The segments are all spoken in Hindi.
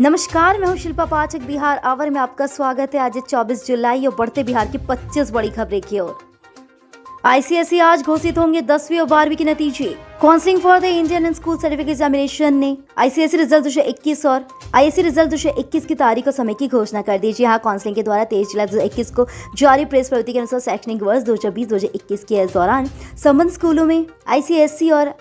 नमस्कार, मैं हूं शिल्पा पाठक। बिहार आवर में आपका स्वागत है। आज 24 जुलाई और बढ़ते बिहार की 25 बड़ी खबरें की ओर। आईसीएसई आज घोषित होंगे 10वीं और 12वीं के नतीजे। Counselling for the Indian school certificate examination ने आईसीएसई रिजल्ट 2021 और आईएससी रिजल्ट 2021 की तारीख और समय की घोषणा कर दी। यहाँ काउंसलिंग के द्वारा 23 जुलाई 2021 को जारी प्रेस प्रवृत्ति के अनुसार शैक्षणिक वर्ष 2020-2021 के दौरान संबंध स्कूलों में आईसीएसई और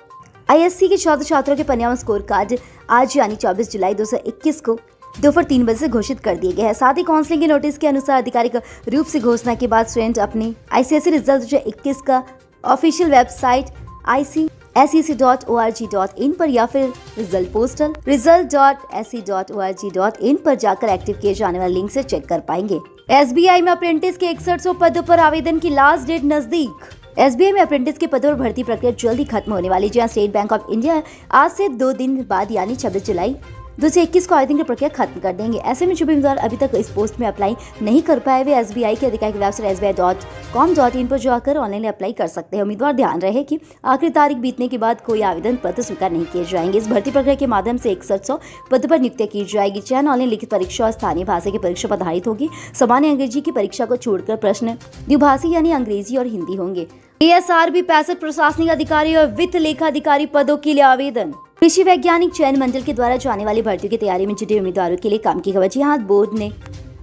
आईएससी के छात्र छात्रों के परिणाम स्कोर कार्ड आज यानी 24 जुलाई 2021 को दोपहर 3 बजे से घोषित कर दिए गए हैं। साथ ही काउंसलिंग के नोटिस के अनुसार आधिकारिक रूप से घोषणा के बाद स्टूडेंट अपने आईसीएसई रिजल्ट 2021 का ऑफिशियल वेबसाइट icc.org.in पर या फिर रिजल्ट पोस्टल result.sc.org.in पर जाकर एक्टिव किए जाने वाले लिंक से चेक कर पाएंगे। एसबीआई में अप्रेंटिस के 6100 पदों पर आवेदन की लास्ट डेट नजदीक। एसबीआई में अप्रेंटिस के पदों पर भर्ती प्रक्रिया जल्द ही खत्म होने वाली, जहां स्टेट बैंक ऑफ इंडिया आज से 2 दिन बाद यानी 26 जुलाई 2021 को आवेदन की प्रक्रिया खत्म कर देंगे। ऐसे में जो भी उम्मीदवार अभी तक इस पोस्ट में अप्लाई नहीं कर पाए वे एसबीआई के आधिकारिक वेबसाइट sbi.com.in पर जाकर ऑनलाइन अप्लाई कर सकते हैं। उम्मीदवार ध्यान रहे कि आखिरी तारीख बीतने के बाद कोई आवेदन पत्र स्वीकार नहीं किए जाएंगे। इस भर्ती प्रक्रिया के माध्यम से 6100 पद पर नियुक्ति की जाएगी। चयन ऑनलाइन लिखित परीक्षा और स्थानीय भाषा की परीक्षा पर आधारित होगी। सामान्य अंग्रेजी की परीक्षा को छोड़कर प्रश्न द्विभाषी यानी अंग्रेजी और हिंदी होंगे। ASRB 65 प्रशासनिक अधिकारी और वित्त लेखा अधिकारी पदों के लिए आवेदन। कृषि वैज्ञानिक चयन मंडल के द्वारा जाने वाली भर्तियों की तैयारी में जुटे उम्मीदवारों के लिए काम की खबर। यहाँ बोर्ड ने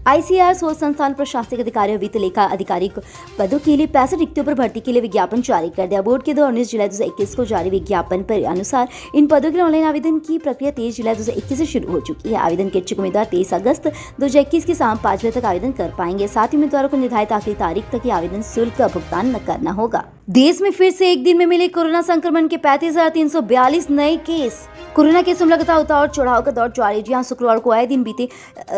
ICAR शोध संस्थान प्रशासनिक अधिकारी और वित्त लेखा अधिकारी पदों के लिए 65 रिक्तियों पर भर्ती के लिए विज्ञापन जारी कर दिया। बोर्ड के 19 जुलाई 2021 को जारी विज्ञापन पर अनुसार इन पदों के लिए ऑनलाइन आवेदन की प्रक्रिया 23 जुलाई 2021 से शुरू हो चुकी है। आवेदन के इच्छुक उम्मीदवार 23 अगस्त 2021 की शाम 5 बजे तक आवेदन कर पाएंगे। साथ ही उम्मीदवारों को निर्धारित आखिरी तारीख तक आवेदन शुल्क का भुगतान करना होगा। देश में फिर से एक दिन में मिले कोरोना संक्रमण के 35,342 नए केस। कोरोना केसों में लगातार उतार चढ़ाव का दौर जारी है। जहां शुक्रवार को आए दिन बीते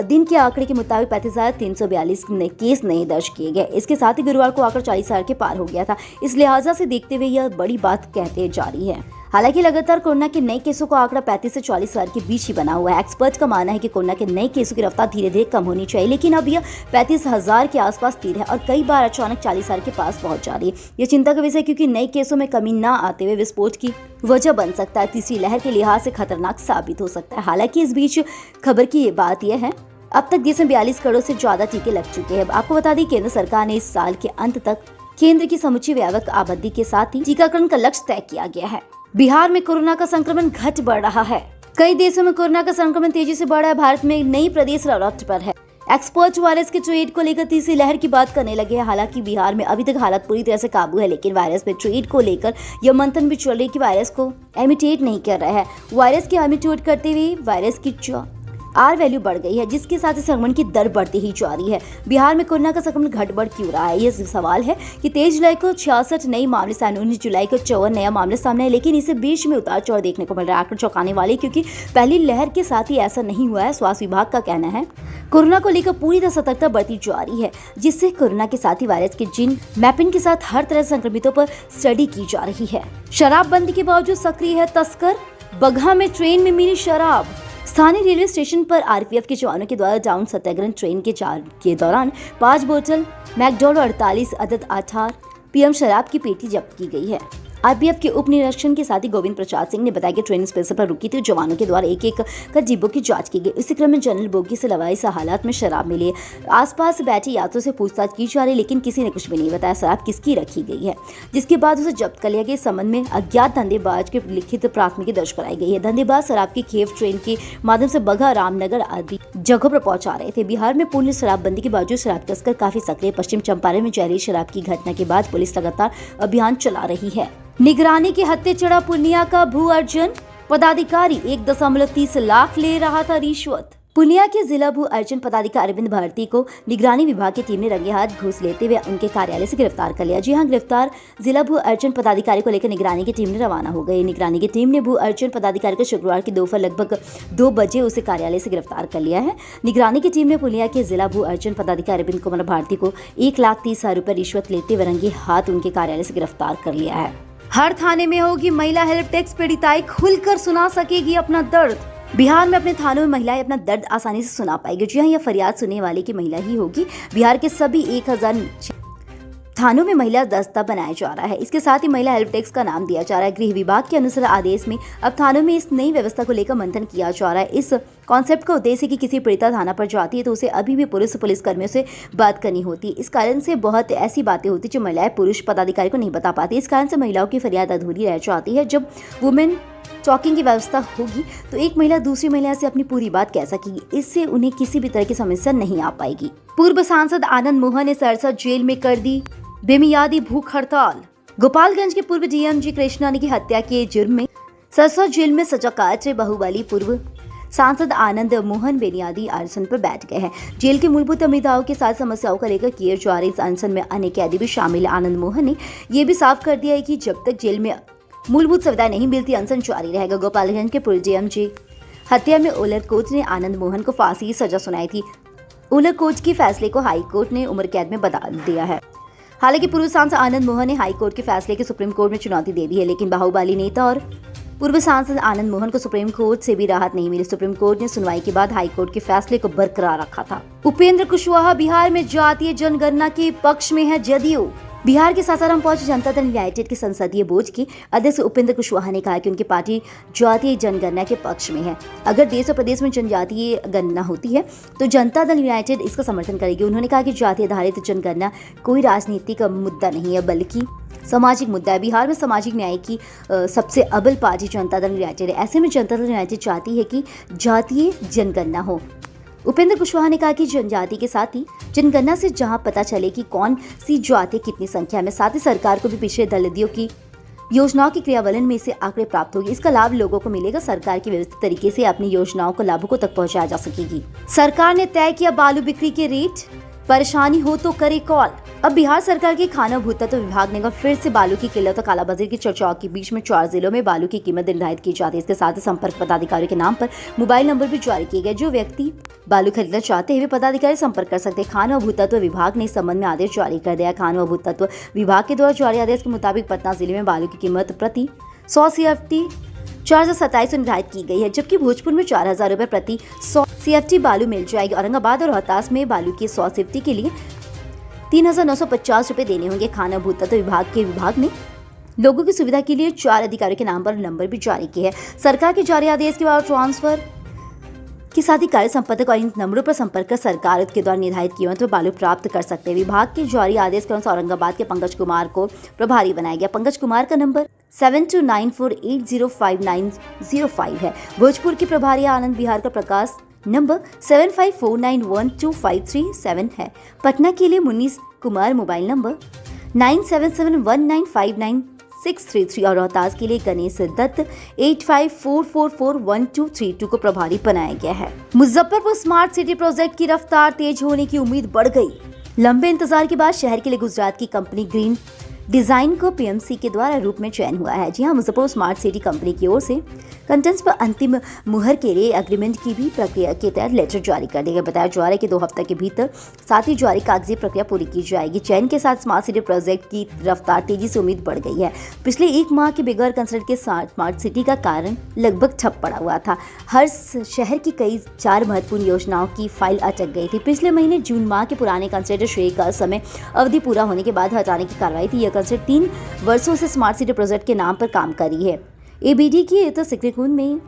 दिन के आंकड़े के मुताबिक 35,342 केस नए दर्ज किए गए। इसके साथ ही गुरुवार को आंकड़ा 40,000 के पार हो गया था। इस लिहाजा से देखते हुए यह बड़ी बात कहते जा रही है। हालांकि लगातार कोरोना के नए केसों का आंकड़ा 35 से 40,000 के बीच ही बना हुआ है। एक्सपर्ट का मानना है कि कोरोना के नए केसों की रफ्तार धीरे धीरे कम होनी चाहिए, लेकिन अब यह 35,000 के आसपास स्थिर है और कई बार अचानक 40,000 के पास पहुंच जा रही है। यह चिंता का विषय क्योंकि नए केसों में कमी न आते हुए विस्फोट की वजह बन सकता है। तीसरी लहर के लिहाज से खतरनाक साबित हो सकता है। हालांकि इस बीच खबर की ये बात यह है, अब तक देश में 42 करोड़ से ज्यादा टीके लग चुके हैं। आपको बता दें केंद्र सरकार ने इस साल के अंत तक केंद्र की समुची व्यापक आबादी के साथ ही टीकाकरण का लक्ष्य तय किया गया है। बिहार में कोरोना का संक्रमण घट बढ़ रहा है। कई देशों में कोरोना का संक्रमण तेजी से बढ़ रहा है। भारत में नई प्रदेश रफ्त पर है। एक्सपर्ट वायरस के ट्रेड को लेकर तीसरी लहर की बात करने लगे हैं। हालांकि बिहार में अभी तक हालत पूरी तरह से काबू है, लेकिन वायरस पे ट्रेड को लेकर यह मंथन भी चल रही है कि वायरस को एमिटेट नहीं कर रहा है। वायरस के एमिटेट करते हुए वायरस की आर वैल्यू बढ़ गई है, जिसके साथ ही संक्रमण की दर बढ़ती ही जा रही है। बिहार में कोरोना का संक्रमण घट बढ़ क्यों रहा है? यह सवाल है कि 23 जुलाई को 66 नए मामले सामने, 19 जुलाई को 54 नया मामले सामने है, लेकिन इसे बीच में उतार चढ़ाव देखने को मिल रहा है। आंकड़े चौंकाने वाले, क्योंकि पहली लहर के साथ ही ऐसा नहीं हुआ है। स्वास्थ्य विभाग का कहना है कोरोना को लेकर पूरी तरह सतर्कता बढ़ती जा रही है, जिससे कोरोना के साथ ही वायरस के जीन मैपिंग के साथ हर तरह संक्रमितों पर स्टडी की जा रही है। शराबबंदी के बावजूद सक्रिय है तस्कर। बगहा में ट्रेन में मिली शराब। स्थानीय रेलवे स्टेशन पर आरपीएफ के जवानों के द्वारा डाउन सत्याग्रह ट्रेन के दौरान 5 बोतल मैकडॉल और 48 अदद 18 PM शराब की पेटी जब्त की गई है। आरपीएफ के उप निरीक्षण के साथ ही गोविंद प्रसाद सिंह ने बताया कि ट्रेन स्टेशन पर रुकी थी। जवानों के द्वारा एक एक कर डिब्बों की जांच की गई। इसी क्रम में जनरल बोगी से लवारिस हालात में शराब मिली है। आसपास बैठे यात्रियों से पूछताछ की जा रही है, लेकिन किसी ने कुछ भी नहीं बताया शराब किसकी रखी गई है, जिसके बाद उसे जब्त कर लिया गया। इस संबंध में अज्ञात धंधेबाज के लिखित प्राथमिकी दर्ज कराई गई है। धंधेबाज शराब की खेप ट्रेन के माध्यम से बगहा, रामनगर आदि जगहों पर पहुंचा रहे थे। बिहार में पूर्ण शराबबंदी के बावजूद शराब तस्कर काफी सक्रिय। पश्चिम चंपारण में जहरीली शराब की घटना के बाद पुलिस लगातार अभियान चला रही है। निगरानी के हत्थे चढ़ा पूर्णिया का भू अर्जन पदाधिकारी। 1.30 लाख ले रहा था रिश्वत। पूर्णिया के जिला भू अर्जन पदाधिकारी अरविंद भारती को निगरानी विभाग की टीम ने रंगे हाथ घूस लेते हुए उनके कार्यालय से गिरफ्तार कर लिया। जी हां, गिरफ्तार जिला भू अर्जन पदाधिकारी को लेकर निगरानी की टीम ने रवाना हो गई। निगरानी की टीम ने भू अर्जन पदाधिकारी को शुक्रवार की दोपहर लगभग 2 बजे उसे कार्यालय से गिरफ्तार कर लिया है। निगरानी की टीम ने पूर्णिया के जिला भू अर्जन पदाधिकारी अरविंद कुमार भारती को 1,30,000 रुपए रिश्वत लेते हुए रंगे हाथ उनके कार्यालय से गिरफ्तार कर लिया है। हर थाने में होगी महिला हेल्प डेस्क। पीड़िताएं खुलकर सुना सकेगी अपना दर्द। बिहार में अपने थानों में महिलाएं अपना दर्द आसानी से सुना पाएगी। जी हां, यह फरियाद सुनने वाली की महिला ही होगी। बिहार के सभी 1000 थानों में महिला दस्ता बनाया जा रहा है। इसके साथ ही महिला हेल्प डेस्क का नाम दिया जा रहा है। गृह विभाग के अनुसार आदेश में अब थानों में इस नई व्यवस्था को लेकर मंथन किया जा रहा है। इस कॉन्सेप्ट का उद्देश्य कि किसी पीड़िता थाना पर जाती है तो उसे अभी भी पुलिस कर्मियों से बात करनी होती है। इस कारण से बहुत ऐसी बातें होती जो महिलाएं पुरुष पदाधिकारी को नहीं बता पाती। इस कारण से महिलाओं की फरियाद अधूरी रह जाती है। जब वुमेन टॉकिंग की व्यवस्था होगी तो एक महिला दूसरी महिला से अपनी पूरी बात कह सकेगी। इससे उन्हें किसी भी तरह की समस्या नहीं आ पाएगी। पूर्व सांसद आनंद मोहन ने सरसद जेल में कर दी बेमियादी भूख हड़ताल। गोपालगंज के पूर्व डीएमजी कृष्णानी की हत्या के जुर्म में सरसद जेल में सजा काट रहे बाहुबली पूर्व सांसद आनंद मोहन बेनियादी अनशन पर बैठ गए हैं। जेल के मूलभूत अमिताओं के साथ समस्याओं को लेकर किए जा रहे इस अनशन में अन्य कैदी भी शामिल है। आनंद मोहन ने यह भी साफ कर दिया है कि जब तक जेल में मूलभूत सुविधाएं नहीं मिलती अनशन जारी रहेगा। गोपालगंज के पूर्व डीएमजी हत्या में उलट कोर्ट ने आनंद मोहन को फांसी की सजा सुनाई थी। उलट कोर्ट के फैसले को हाई कोर्ट ने उम्र कैद में बदल दिया है। हालांकि पूर्व सांसद आनंद मोहन ने हाई कोर्ट के फैसले के सुप्रीम कोर्ट में चुनौती दे दी है, लेकिन बाहुबली नेता और पूर्व सांसद आनंद मोहन को सुप्रीम कोर्ट से भी राहत नहीं मिली। सुप्रीम कोर्ट ने सुनवाई के बाद हाई कोर्ट के फैसले को बरकरार रखा था। उपेंद्र कुशवाहा बिहार में जातीय जनगणना के पक्ष में है जदयू। बिहार के सासाराम पहुंचे जनता दल यूनाइटेड के संसदीय बोर्ड के अध्यक्ष उपेंद्र कुशवाहा ने कहा कि उनकी पार्टी जातीय जनगणना के पक्ष में है। अगर देश और प्रदेश में जनजातीय गणना होती है तो जनता दल यूनाइटेड इसका समर्थन करेगी। उन्होंने कहा कि जाति आधारित जनगणना कोई राजनीतिक मुद्दा नहीं है बल्कि सामाजिक मुद्दा है। बिहार में सामाजिक न्याय की सबसे अव्वल पार्टी जनता दल यूनाइटेड है। ऐसे में जनता दल यूनाइटेड चाहती है कि जातीय जनगणना हो। उपेंद्र कुशवाहा ने कहा कि जनजाति के साथ ही जनगणना से जहां पता चले कि कौन सी जाति कितनी संख्या में, साथ ही सरकार को भी पिछले दलितों की योजनाओं के क्रियान्वयन में से आंकड़े प्राप्त होगी। इसका लाभ लोगों को मिलेगा। सरकार की व्यवस्थित तरीके से अपनी योजनाओं को लाभुकों तक पहुंचाया जा सकेगी। सरकार ने तय किया बालू बिक्री के रेट, परेशानी हो तो करे कॉल। अब बिहार सरकार के खाना भूतत्व विभाग ने फिर से बालू की किल्लत और कालाबाजारी की चर्चाओं के बीच में 4 जिलों में बालू की कीमत निर्धारित की जाती है। इसके साथ ही संपर्क पदाधिकारियों के नाम पर मोबाइल नंबर भी जारी किए गए। जो व्यक्ति बालू खरीदना चाहते हैं वे पदाधिकारी संपर्क कर सकते हैं। खाना और भूतत्व विभाग ने इस संबंध में आदेश जारी कर दिया है। खाना और भूतत्व विभाग के द्वारा जारी आदेश के मुताबिक पटना जिले में बालू की कीमत प्रति 100 CFT 427 निर्धारित की गई है, जबकि भोजपुर में 4000 रुपए प्रति 100 CFT बालू मिल जाएगी। औरंगाबाद और रोहतास में बालू की 100 CFT के लिए 3950 रुपए देने होंगे। खाना भूतत्व विभाग ने लोगों की सुविधा के लिए 4 अधिकारियों के नाम पर नंबर भी जारी किए हैं। सरकार के जारी आदेश के बाद ट्रांसफर के साथ ही कार्य संपादक और इन नंबरों पर संपर्क कर सरकार के द्वारा निर्धारित कीमत पर बालू प्राप्त कर सकते हैं। विभाग के जारी आदेश के अनुसार औरंगाबाद के पंकज कुमार को प्रभारी बनाया गया। पंकज कुमार का नंबर 7294805905 है। भोजपुर के प्रभारी आनंद बिहार का प्रकाश नंबर 7549125337 है। पटना के लिए मुनीस कुमार मोबाइल नंबर 9771959633 और रोहतास के लिए गणेश दत्त 8544412232 को प्रभारी बनाया गया है। मुजफ्फरपुर स्मार्ट सिटी प्रोजेक्ट की रफ्तार तेज होने की उम्मीद बढ़ गई। लंबे इंतजार के बाद शहर के लिए गुजरात की कंपनी ग्रीन डिजाइन को पीएमसी के द्वारा रूप में चयन हुआ है। जी हां, मुजफ्फरपुर स्मार्ट सिटी कंपनी की ओर से कंटेंट्स पर अंतिम मुहर के लिए एग्रीमेंट की भी प्रक्रिया के तहत लेटर जारी कर दिया गया। बताया जा रहा है कि 2 हफ्ते के भीतर साथ ही जारी कागजी प्रक्रिया पूरी की जाएगी। चयन के साथ स्मार्ट सिटी प्रोजेक्ट की रफ्तार तेजी से उम्मीद बढ़ गई है। पिछले 1 माह के बगैर कंसल्ट के साथ स्मार्ट सिटी का कारण लगभग ठप पड़ा हुआ था। हर शहर की कई 4 महत्वपूर्ण योजनाओं की फाइल अटक गई थी। पिछले महीने जून माह के पुराने कंसल्ट श्रेय का समय अवधि पूरा होने के बाद हटाने की कार्रवाई थी। यह कंसल्ट 3 वर्षों से स्मार्ट सिटी प्रोजेक्ट के नाम पर काम कर रही है। एबीडी की तो सिकरीकुंड में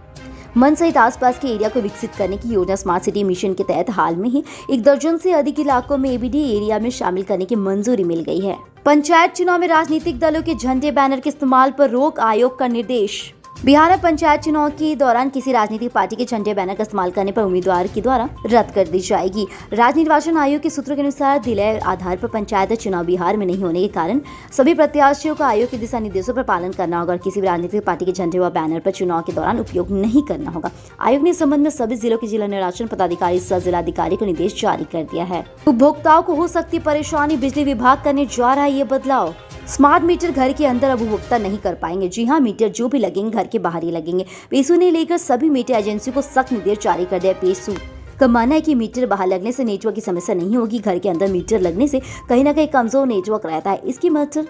मन सहित आसपास के एरिया को विकसित करने की योजना स्मार्ट सिटी मिशन के तहत हाल में ही 1 दर्जन से अधिक इलाकों में एबीडी एरिया में शामिल करने की मंजूरी मिल गई है। पंचायत चुनाव में राजनीतिक दलों के झंडे बैनर के इस्तेमाल पर रोक, आयोग का निर्देश। बिहार में पंचायत चुनाव के दौरान किसी राजनीतिक पार्टी के झंडे बैनर का इस्तेमाल करने पर उम्मीदवार के द्वारा रद्द कर दी जाएगी। राज्य निर्वाचन आयोग के सूत्रों के अनुसार दिलय आधार पर पंचायत चुनाव बिहार में नहीं होने के कारण सभी प्रत्याशियों को आयोग के दिशा निर्देशों पर पालन करना होगा और किसी भी राजनीतिक पार्टी के झंडे व बैनर पर चुनाव के दौरान उपयोग नहीं करना होगा। आयोग ने इस संबंध में सभी जिलों के जिला निर्वाचन पदाधिकारी सह जिलाधिकारी को निर्देश जारी कर दिया है। उपभोक्ताओं को हो सकती परेशानी, बिजली विभाग करने जा रहा है ये बदलाव। स्मार्ट मीटर घर के अंदर अब उपभोक्ता नहीं कर पाएंगे। जी हां, मीटर जो भी लगेंगे घर के बाहर ही लगेंगे। पेशू ने लेकर सभी मीटर एजेंसी को सख्त निर्देश जारी कर दिया। पेशू का मानना है कि मीटर बाहर लगने से नेटवर्क की समस्या नहीं होगी। घर के अंदर मीटर लगने से कहीं ना कहीं कमजोर नेटवर्क रहता है। इसकी मीटर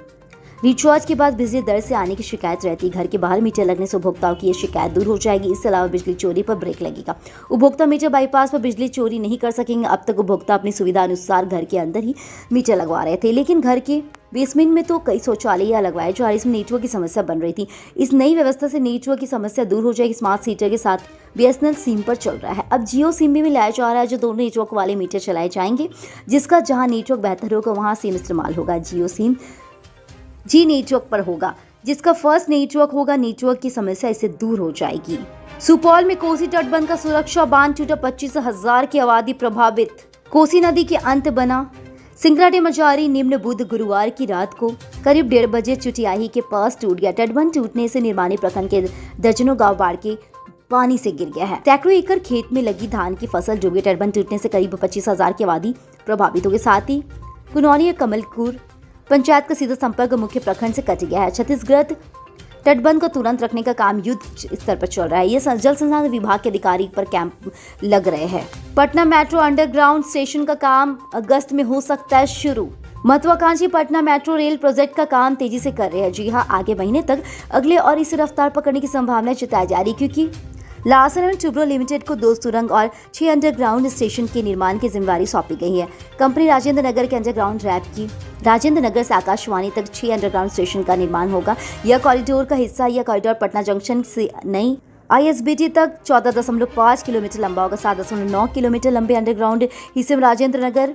रिचार्ज के बाद बिजली दर से आने की शिकायत रहती। घर के बाहर मीटर लगने से उपभोक्ताओं की ये शिकायत दूर हो जाएगी। इसके अलावा बिजली चोरी पर ब्रेक लगेगा। उपभोक्ता मीटर बाईपास पर बिजली चोरी नहीं कर सकेंगे। अब तक उपभोक्ता अपनी सुविधा अनुसार घर के अंदर ही मीटर लगवा रहे थे, लेकिन घर के बेसमेंट में तो कई शौचालय लगवाए जा रहे, इसमें नेटवर्क की समस्या बन रही थी। इस नई व्यवस्था से नेटवर्क की समस्या दूर हो जाएगी। स्मार्ट मीटर के साथ BSNL सिम पर चल रहा है। अब जियो सिम भी लाया जा रहा है, जो दोनों नेटवर्क वाले मीटर चलाए जाएंगे, जिसका जहां नेटवर्क बेहतर होगा वहां सिम इस्तेमाल होगा। जियो सिम जी नेटवर्क पर होगा, जिसका फर्स्ट नेटवर्क होगा। नेटवर्क की समस्या इससे दूर हो जाएगी। सुपौल में कोसी तटबंध का सुरक्षा बांध टूटा, 25,000 की आबादी प्रभावित। कोसी नदी के अंत बना सिंगराडे मजारी निम्न बुध गुरुवार की रात को करीब 1:30 बजे चुटियाही के पास टूट गया। तटबंध टूटने से निर्माणी प्रखंड के दर्जनों गांव बाढ़ के पानी से गिर गया है। सैकड़ों एकड़ खेत में लगी धान की फसल डूब गई। तटबंध टूटने से करीब 25,000 की आबादी प्रभावित हो गई। साथ ही कुनौनी कमलपुर पंचायत का सीधा संपर्क मुख्य प्रखंड से कट गया है। छत्तीसगढ़ तटबंध को तुरंत रखने का काम युद्ध स्तर पर चल रहा है। ये जल संसाधन विभाग के अधिकारी पर कैंप लग रहे हैं। पटना मेट्रो अंडरग्राउंड स्टेशन का काम अगस्त में हो सकता है शुरू। महत्वाकांक्षी पटना मेट्रो रेल प्रोजेक्ट का काम तेजी से कर रहे हैं। जी हां, आगे महीने तक अगले और इसे रफ्तार पकड़ने की संभावना जताई जा रही, क्योंकि लार्सन एंड टुब्रो लिमिटेड को 2 सुरंग और 6 अंडरग्राउंड स्टेशन के निर्माण की जिम्मेदारी सौंपी गई है। कंपनी राजेंद्र नगर के अंडरग्राउंड रैप की राजेंद्र नगर से आकाशवाणी तक 6 अंडरग्राउंड स्टेशन का निर्माण होगा। यह कॉरिडोर का हिस्सा। यह कॉरिडोर पटना जंक्शन से नई ISBT तक 14.5 किलोमीटर लंबा होगा। 7.9 किलोमीटर लंबे अंडरग्राउंड हिस्से में राजेंद्र नगर,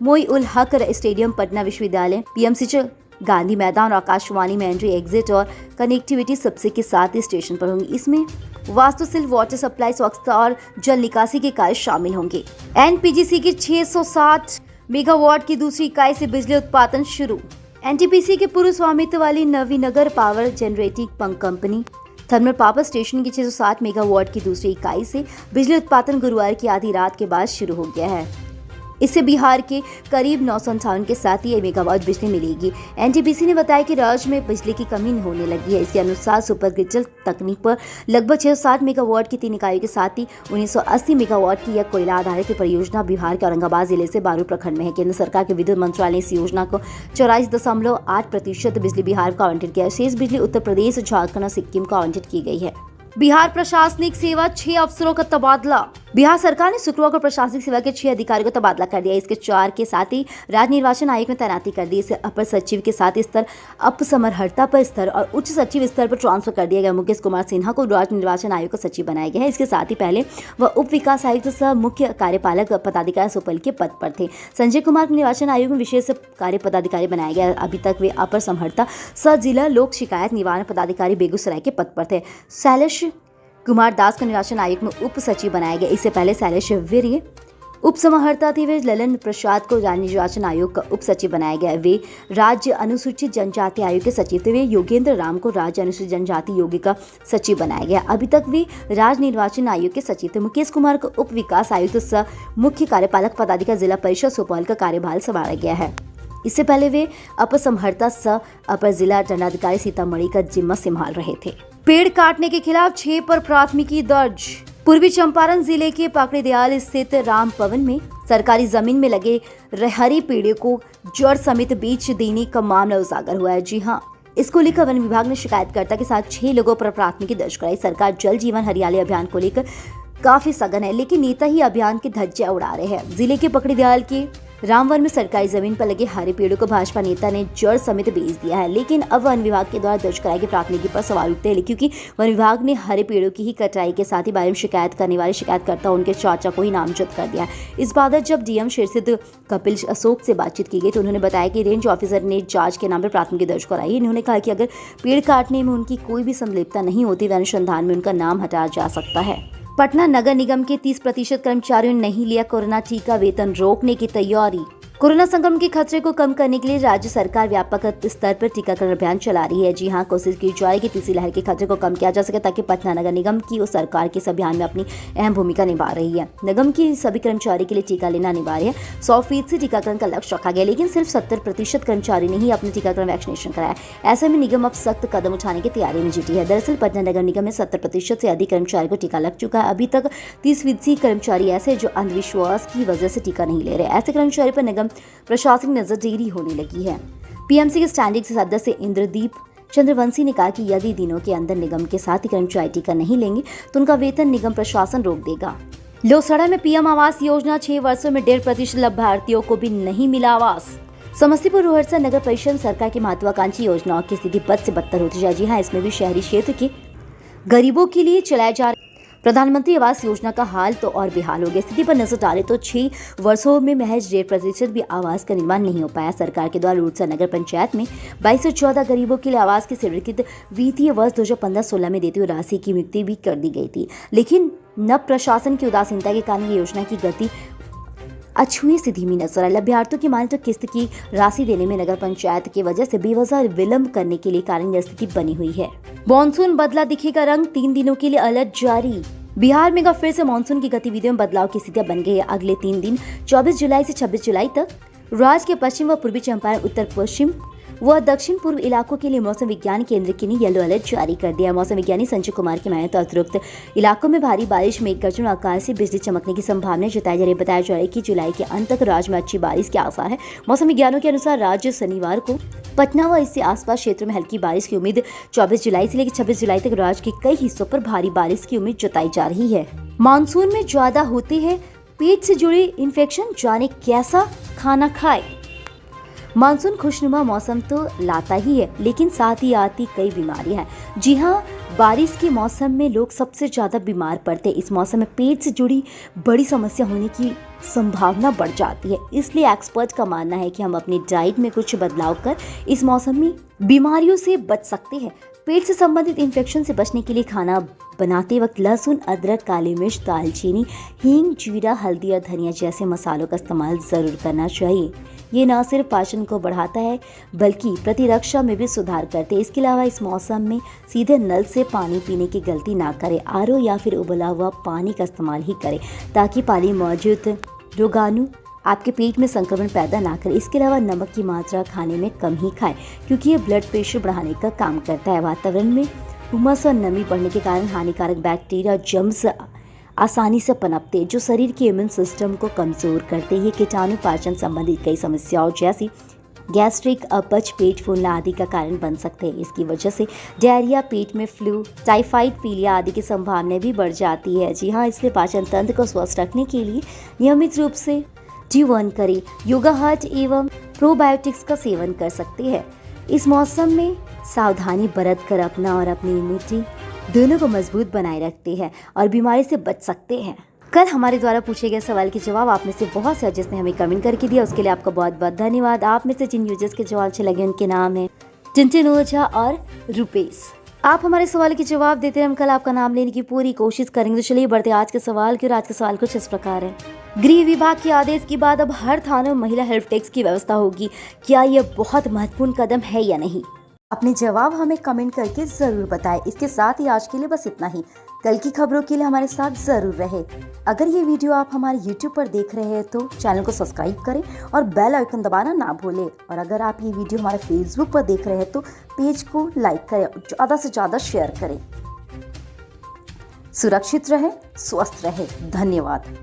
मोई उल हक स्टेडियम, पटना विश्वविद्यालय, PMC गांधी मैदान और आकाशवाणी में एंट्री एग्जिट और कनेक्टिविटी सबसे के साथ स्टेशन पर होंगी। इसमें वास्तुशिल्प, वाटर सप्लाई, स्वच्छता और जल निकासी के कार्य शामिल होंगे। NPGC की 660 मेगावाट की दूसरी इकाई से बिजली उत्पादन शुरू। NTPC के पूर्व स्वामित्व वाली Nabinagar power generating company thermal power station की 660 मेगावाट की दूसरी इकाई से बिजली उत्पादन गुरुवार की आधी रात के बाद शुरू हो गया है। इससे बिहार के करीब 958 के 7 मेगावाट बिजली मिलेगी। NTPC ने बताया कि राज्य में बिजली की कमी होने लगी है। इसके अनुसार सुपर ग्रिड तकनीक पर लगभग 660 मेगावाट की 3 इकाइयों के साथ ही 1980 मेगावाट की यह कोयला आधारित परियोजना बिहार के औरंगाबाद जिले से बारू प्रखंड में है। केंद्र सरकार के विद्युत मंत्रालय ने इस योजना को 84.8% बिजली बिहार को आवंटित किया है। शेष बिजली उत्तर प्रदेश, झारखंड और सिक्किम को आवंटित की गई है। बिहार प्रशासनिक सेवा 6 अफसरों का तबादला। बिहार सरकार ने शुक्रवार को प्रशासनिक सेवा के 6 अधिकारियों का तबादला कर दिया। इसके 4 के साथ ही राज्य निर्वाचन आयोग में तैनाती कर दी। इसे अपर सचिव के साथ स्तर, अपसमर्हता पर स्तर और उच्च सचिव स्तर पर ट्रांसफर कर दिया गया। मुकेश कुमार सिन्हा को राज्य निर्वाचन आयोग का सचिव बनाया गया है। इसके साथ ही पहले वह उप विकास आयुक्त सह मुख्य कार्यपालक पदाधिकारी सुपौल के पद पर थे। संजय कुमार को निर्वाचन आयोग में विशेष कार्य पदाधिकारी बनाया गया। अभी तक वे अपर समहर्ता सह जिला लोक शिकायत निवारण पदाधिकारी बेगूसराय के पद पर थे। शैलेश कुमार दास को निर्वाचन आयोग में उप सचिव बनाया गया। इससे पहले शैलेश वीर्य उप समाहर्ता थे। वे ललन प्रसाद को राज्य निर्वाचन आयोग का उप सचिव बनाया गया। वे राज्य अनुसूचित जनजाति आयोग के सचिव थे। वे योगेंद्र राम को राज्य अनुसूचित जनजाति योग का सचिव बनाया गया। अभी तक वे राज्य निर्वाचन आयोग के सचिव थे। मुकेश कुमार को उप विकास आयुक्त सह मुख्य कार्यपालक पदाधिकारी जिला परिषद सुपौल का कार्यभार संभाला गया है। इससे पहले वे अपर समहर्ता सह अपर जिला दंडाधिकारी सीतामढ़ी का जिम्मा संभाल रहे थे। पेड़ काटने के खिलाफ 6 पर प्राथमिकी दर्ज। पूर्वी चंपारण जिले के पाकड़ीदयाल स्थित राम भवन में सरकारी जमीन में लगे हरी पेड़ों को जड़ समेत बेच देने का मामला उजागर हुआ है। जी हां, इसको लेकर वन विभाग ने शिकायतकर्ता के साथ 6 लोगों पर प्राथमिकी दर्ज कराई। सरकार जल जीवन हरियाली अभियान को लेकर काफी सघन है, लेकिन नेता ही अभियान के धज्जे उड़ा रहे हैं। जिले के पाकड़ीदयाल के रामवन में सरकारी जमीन पर लगे हरे पेड़ों को भाजपा नेता ने जड़ समेत बेच दिया है, लेकिन अब वन विभाग के द्वारा दर्ज कराई गई प्राथमिकी पर सवाल उठते हैं, क्योंकि वन विभाग ने हरे पेड़ों की ही कटाई के साथ ही बारे में शिकायत करने वाले शिकायतकर्ता उनके चाचा को ही नामजद कर दिया। इस बाबत जब DM शीर्षित कपिल अशोक से बातचीत की गई तो उन्होंने बताया कि रेंज ऑफिसर ने जांच के नाम पर प्राथमिकी दर्ज कराई। उन्होंने कहा कि अगर पेड़ काटने में उनकी कोई भी संलिप्तता नहीं होती तो अनुसंधान में उनका नाम हटाया जा सकता है। पटना नगर निगम के 30% कर्मचारियों ने नहीं लिया कोरोना टीका, वेतन रोकने की तैयारी। कोरोना संक्रमण के खतरे को कम करने के लिए राज्य सरकार व्यापक स्तर पर टीकाकरण अभियान चला रही है। जी हां, कोशिश की जा रही है कि तीसरी लहर के खतरे को कम किया जा सके, ताकि पटना नगर निगम की और सरकार के इस अभियान में अपनी अहम भूमिका निभा रही है। निगम की सभी कर्मचारी के लिए टीका लेना अनिवार्य है। 100% टीकाकरण का लक्ष्य रखा गया, लेकिन सिर्फ 70% कर्मचारी ने ही अपने टीकाकरण वैक्सीनेशन कराया। ऐसे में निगम अब सख्त कदम उठाने की तैयारी में जुटी है। दरअसल पटना नगर निगम में 70% से अधिक कर्मचारी को टीका लग चुका है। अभी तक 30% कर्मचारी ऐसे जो अंधविश्वास की वजह से टीका नहीं ले रहे। ऐसे कर्मचारी पर निगम प्रशासन नजरदेरी होने लगी है। पीएमसी के स्टैंडिंग सदस्य इंद्रदीप चंद्रवंशी ने कहा कि यदि दिनों के अंदर निगम के साथ ही कर्मचारी टीका नहीं लेंगे तो उनका वेतन निगम प्रशासन रोक देगा। लोसड़ा में पीएम आवास योजना 6 वर्षों में 1.5% लाभार्थियों को भी नहीं मिला आवास। समस्तीपुर रोहड़सा नगर परिषद सरकार की महत्वाकांक्षी योजनाओं की स्थिति बद से बदतर होती जा रही है। इसमें भी शहरी क्षेत्र के गरीबों के लिए चलाए जा रहे प्रधानमंत्री आवास योजना का हाल तो और बेहाल हो गया। स्थिति पर नजर डालें तो 6 वर्षों में महज 1.5% भी आवास का निर्माण नहीं हो पाया। सरकार के द्वारा रोहड़सा नगर पंचायत में 2214 गरीबों के लिए आवास की स्वीकृत वित्तीय वर्ष 2015-16 में देती हुई राशि की नियुक्ति भी कर दी गई थी, लेकिन नव प्रशासन की उदासीनता के कारण ये योजना की गति अछूई से धीमी नजर आई। लाभार्थियों की माने तो किस्त की राशि देने में नगर पंचायत की वजह से बेवजह विलंब करने के लिए कारण यह स्थिति बनी हुई है। मॉनसून बदला दिखेगा रंग, 3 दिनों के लिए अलर्ट जारी। बिहार में फिर से मॉनसून की गतिविधियों में बदलाव की स्थितियां बन गई है। अगले 3 दिन 24 जुलाई से 26 जुलाई तक राज्य के पश्चिम व पूर्वी चंपारण, उत्तर पश्चिम व दक्षिण पूर्व इलाकों के लिए मौसम विज्ञान केंद्र के लिए येलो अलर्ट जारी कर दिया। मौसम विज्ञानी संजय कुमार की माने तो अतिरिक्त इलाकों में भारी बारिश, मेघ गर्जन और आकाशीय बिजली चमकने की संभावना जताई जा रही है। बताया जा रहा है कि जुलाई के अंत तक राज्य में अच्छी बारिश के आसार है। मौसम विज्ञानों के अनुसार राज्य शनिवार को पटना व इससे आसपास क्षेत्रों में हल्की बारिश की उम्मीद 24 जुलाई से लेकर 26 जुलाई तक राज्य के कई हिस्सों पर भारी बारिश की उम्मीद जताई जा रही है। मानसून में ज्यादा होते हैं पेट से जुड़े इन्फेक्शन, जाने कैसा खाना खाए। मानसून खुशनुमा मौसम तो लाता ही है, लेकिन साथ ही आती कई बीमारियां हैं। जी हाँ, बारिश के मौसम में लोग सबसे ज्यादा बीमार पड़ते हैं। इस मौसम में पेट से जुड़ी बड़ी समस्या होने की संभावना बढ़ जाती है। इसलिए एक्सपर्ट का मानना है कि हम अपनी डाइट में कुछ बदलाव कर इस मौसम में बीमारियों से बच सकते हैं। पेट से संबंधित इन्फेक्शन से बचने के लिए खाना बनाते वक्त लहसुन, अदरक, काली मिर्च, दालचीनी, हींग, जीरा, हल्दी और धनिया जैसे मसालों का इस्तेमाल जरूर करना चाहिए। ये न सिर्फ पाचन को बढ़ाता है बल्कि प्रतिरक्षा में भी सुधार करते हैं। इसके अलावा इस मौसम में सीधे नल से पानी पीने की गलती ना करें। आरओ या फिर उबला हुआ पानी का इस्तेमाल ही करें ताकि पानी मौजूद रोगाणु आपके पेट में संक्रमण पैदा ना करे। इसके अलावा नमक की मात्रा खाने में कम ही खाएं क्योंकि ये ब्लड प्रेशर बढ़ाने का काम करता है। वातावरण में उमस और नमी बढ़ने के कारण हानिकारक बैक्टीरिया, जर्म्स आसानी से पनपते जो शरीर के इम्यून सिस्टम को कमजोर करते हैं। कीटाणु पाचन संबंधित कई समस्याओं जैसी गैस्ट्रिक, अपच, पेट फूलना आदि का कारण बन सकते हैं। इसकी वजह से डायरिया, पेट में फ्लू, टाइफाइड, पीलिया आदि की संभावना भी बढ़ जाती है। जी हाँ, इसलिए पाचन तंत्र को स्वस्थ रखने के लिए नियमित रूप से जीवन करें। योगा हर्ट एवं प्रोबायोटिक्स का सेवन कर सकते हैं। इस मौसम में सावधानी बरत कर अपना और अपनी इम्यूनिटी दोनों को मजबूत बनाए रखते हैं और बीमारी से बच सकते हैं। कल हमारे द्वारा पूछे गए सवाल के जवाब आप में से बहुत से जिसने हमें कमेंट करके दिया, उसके लिए आपका बहुत बहुत धन्यवाद। आप में से जिन यूजर्स के जवाब अच्छे लगे उनके नाम है टिंटिन ओझा और रुपेश। आप हमारे सवाल के जवाब देते हैं, हम कल आपका नाम लेने की पूरी कोशिश करेंगे। तो चलिए बढ़ते आज के सवाल की। आज का सवाल कुछ इस प्रकार है। गृह विभाग के आदेश के बाद अब हर थाने में महिला हेल्प डेस्क की व्यवस्था होगी। क्या यह बहुत महत्वपूर्ण कदम है या नहीं? अपने जवाब हमें कमेंट करके जरूर बताएं। इसके साथ ही आज के लिए बस इतना ही। कल की खबरों के लिए हमारे साथ जरूर रहे। अगर ये वीडियो आप हमारे YouTube पर देख रहे हैं तो चैनल को सब्सक्राइब करें और बेल आइकन दबाना ना भूलें। और अगर आप ये वीडियो हमारे Facebook पर देख रहे हैं तो पेज को लाइक करें और ज़्यादा से ज़्यादा शेयर करें। सुरक्षित रहें, स्वस्थ रहें। धन्यवाद।